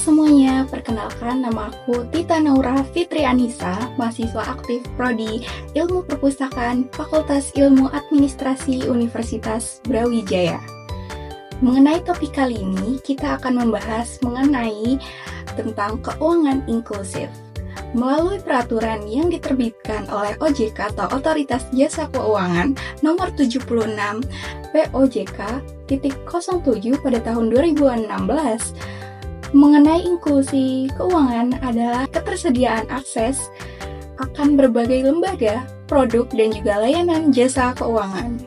semuanya, perkenalkan nama aku Tita Naura Fitri Anissa, mahasiswa aktif Prodi Ilmu Perpustakaan Fakultas Ilmu Administrasi Universitas Brawijaya. Mengenai topik kali ini, kita akan membahas mengenai tentang keuangan inklusif. Melalui peraturan yang diterbitkan oleh OJK atau Otoritas Jasa Keuangan nomor 76 POJK.07 pada tahun 2016, mengenai inklusi keuangan adalah ketersediaan akses akan berbagai lembaga, produk, dan juga layanan jasa keuangan.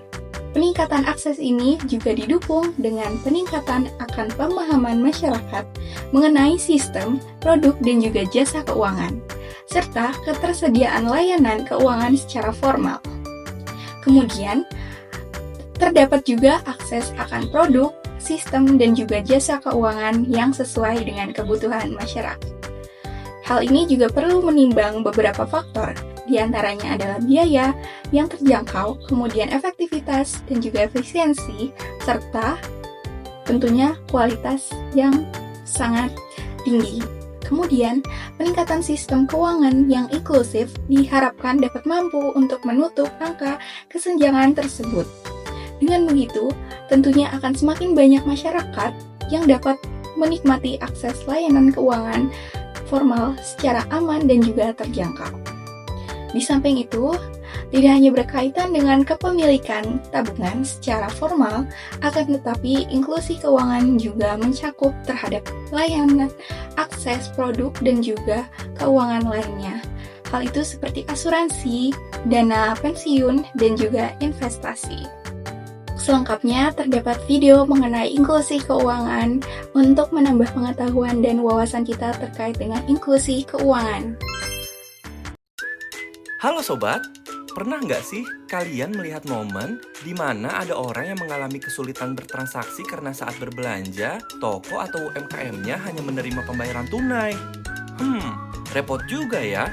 Peningkatan akses ini juga didukung dengan peningkatan akan pemahaman masyarakat mengenai sistem, produk, dan juga jasa keuangan, serta ketersediaan layanan keuangan secara formal. Kemudian, terdapat juga akses akan produk, sistem, dan juga jasa keuangan yang sesuai dengan kebutuhan masyarakat. Hal ini juga perlu menimbang beberapa faktor, diantaranya adalah biaya yang terjangkau, kemudian efektivitas dan juga efisiensi, serta tentunya kualitas yang sangat tinggi. Kemudian, peningkatan sistem keuangan yang inklusif diharapkan dapat mampu untuk menutup angka kesenjangan tersebut. Dengan begitu, tentunya akan semakin banyak masyarakat yang dapat menikmati akses layanan keuangan formal secara aman dan juga terjangkau. Di samping itu, tidak hanya berkaitan dengan kepemilikan tabungan secara formal, akan tetapi inklusi keuangan juga mencakup terhadap layanan, akses produk, dan juga keuangan lainnya. Hal itu seperti asuransi, dana pensiun, dan juga investasi. Selengkapnya terdapat video mengenai inklusi keuangan untuk menambah pengetahuan dan wawasan kita terkait dengan inklusi keuangan. Halo sobat, pernah nggak sih kalian melihat momen di mana ada orang yang mengalami kesulitan bertransaksi karena saat berbelanja, toko atau UMKM-nya hanya menerima pembayaran tunai? Repot juga ya.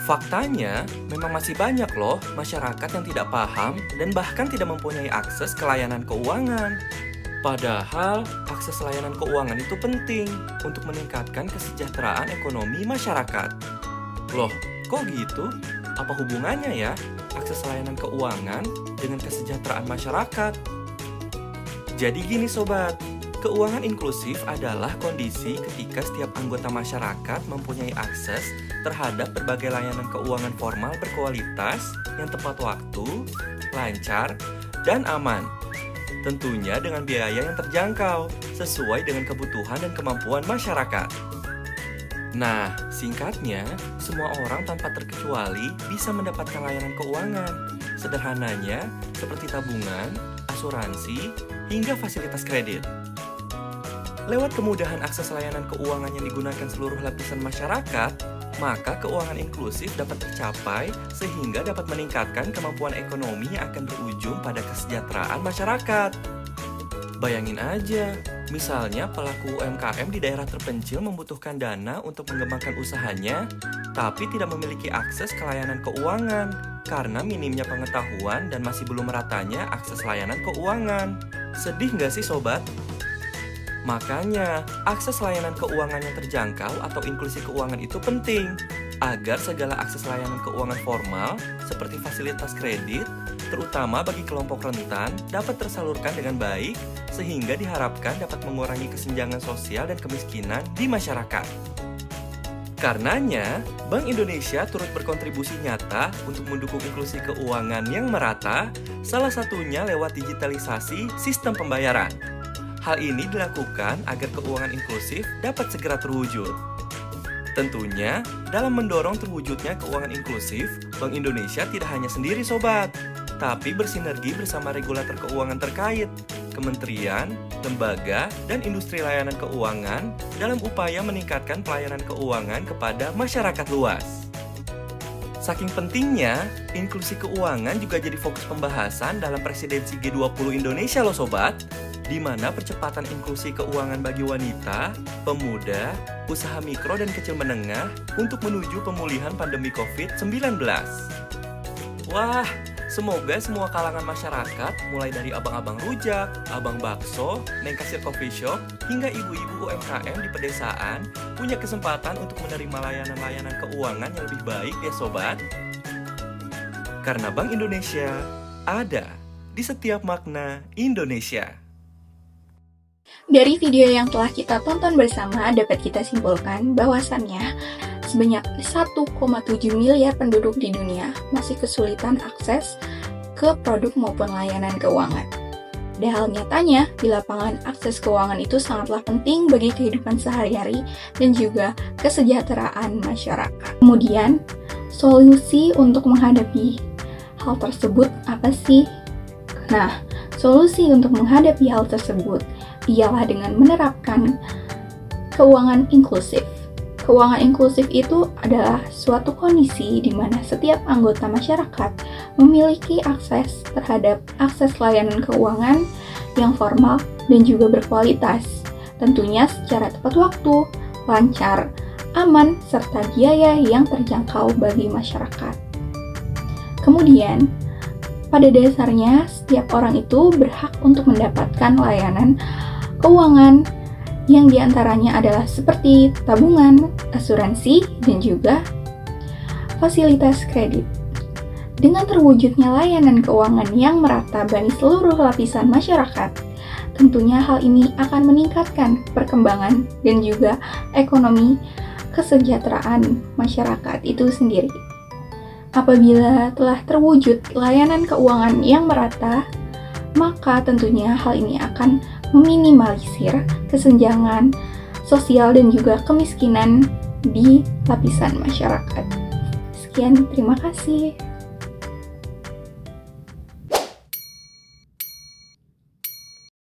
Faktanya, memang masih banyak loh masyarakat yang tidak paham dan bahkan tidak mempunyai akses ke layanan keuangan. Padahal, akses layanan keuangan itu penting untuk meningkatkan kesejahteraan ekonomi masyarakat. Loh, kok gitu? Apa hubungannya ya akses layanan keuangan dengan kesejahteraan masyarakat? Jadi gini sobat, keuangan inklusif adalah kondisi ketika setiap anggota masyarakat mempunyai akses terhadap berbagai layanan keuangan formal berkualitas yang tepat waktu, lancar, dan aman. Tentunya dengan biaya yang terjangkau, sesuai dengan kebutuhan dan kemampuan masyarakat. Nah, singkatnya, semua orang tanpa terkecuali bisa mendapatkan layanan keuangan. Sederhananya, seperti tabungan, asuransi, hingga fasilitas kredit. Lewat kemudahan akses layanan keuangan yang digunakan seluruh lapisan masyarakat, maka keuangan inklusif dapat tercapai sehingga dapat meningkatkan kemampuan ekonomi yang akan berujung pada kesejahteraan masyarakat. Bayangin aja, misalnya pelaku UMKM di daerah terpencil membutuhkan dana untuk mengembangkan usahanya, tapi tidak memiliki akses ke layanan keuangan karena minimnya pengetahuan dan masih belum meratanya akses layanan keuangan. Sedih nggak sih sobat? Makanya, akses layanan keuangan yang terjangkau atau inklusi keuangan itu penting agar segala akses layanan keuangan formal seperti fasilitas kredit, terutama bagi kelompok rentan, dapat tersalurkan dengan baik sehingga diharapkan dapat mengurangi kesenjangan sosial dan kemiskinan di masyarakat. Karenanya, Bank Indonesia turut berkontribusi nyata untuk mendukung inklusi keuangan yang merata, salah satunya lewat digitalisasi sistem pembayaran. Hal ini dilakukan agar keuangan inklusif dapat segera terwujud. Tentunya, dalam mendorong terwujudnya keuangan inklusif, Bank Indonesia tidak hanya sendiri sobat, tapi bersinergi bersama regulator keuangan terkait, kementerian, lembaga, dan industri layanan keuangan dalam upaya meningkatkan pelayanan keuangan kepada masyarakat luas. Saking pentingnya, inklusi keuangan juga jadi fokus pembahasan dalam presidensi G20 Indonesia loh sobat, di mana percepatan inklusi keuangan bagi wanita, pemuda, usaha mikro dan kecil menengah untuk menuju pemulihan pandemi COVID-19. Wah, Semoga semua kalangan masyarakat, mulai dari abang-abang rujak, abang bakso, neng kasir coffee shop, hingga ibu-ibu UMKM di pedesaan, punya kesempatan untuk menerima layanan-layanan keuangan yang lebih baik ya sobat. Karena Bank Indonesia ada di setiap makna Indonesia. Dari video yang telah kita tonton bersama, dapat kita simpulkan bahwasannya sebanyak 1,7 miliar penduduk di dunia masih kesulitan akses ke produk maupun layanan keuangan. Padahal nyatanya, di lapangan akses keuangan itu sangatlah penting bagi kehidupan sehari-hari dan juga kesejahteraan masyarakat. Kemudian, solusi untuk menghadapi hal tersebut apa sih? Nah, solusi untuk menghadapi hal tersebut ialah dengan menerapkan keuangan inklusif. Keuangan inklusif itu adalah suatu kondisi di mana setiap anggota masyarakat memiliki akses terhadap akses layanan keuangan yang formal dan juga berkualitas, tentunya secara tepat waktu, lancar, aman, serta biaya yang terjangkau bagi masyarakat. Kemudian, pada dasarnya setiap orang itu berhak untuk mendapatkan layanan keuangan yang diantaranya adalah seperti tabungan, asuransi, dan juga fasilitas kredit. Dengan terwujudnya layanan keuangan yang merata bagi seluruh lapisan masyarakat, tentunya hal ini akan meningkatkan perkembangan dan juga ekonomi kesejahteraan masyarakat itu sendiri. Apabila telah terwujud layanan keuangan yang merata, maka tentunya hal ini akan meminimalisir kesenjangan sosial dan juga kemiskinan di lapisan masyarakat. Sekian, terima kasih.